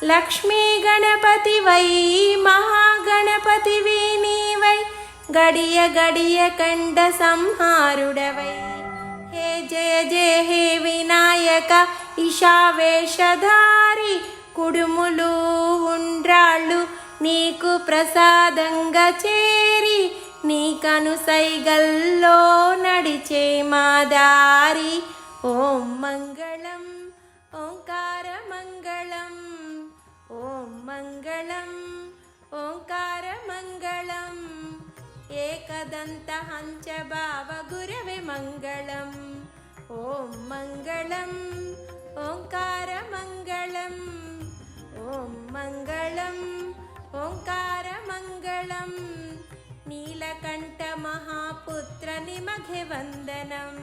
लक्ष्मी गणपति वै महागणपति नीवै गडिय गडिय कंड संहारुडवै हे जय जय हे विनायक इशावेशधारी कुडुमुलु उंड्राళ్ళు నీకు ప్రసాదంగా చేరి నీ కనుసైగల్లో నడిచే మా దారి ఓం మంగళం ఓంకార మంగళం ఓం మంగళం ఓంకార మంగళం ఏకదంత హంచ భావ గురవే మంగళం ఓం మంగళం ఓంకార మంగళం ఓం మంగళం ఓంకార మంగళం నీలకంఠ మహాపుత్ర నిమఘే వందనం.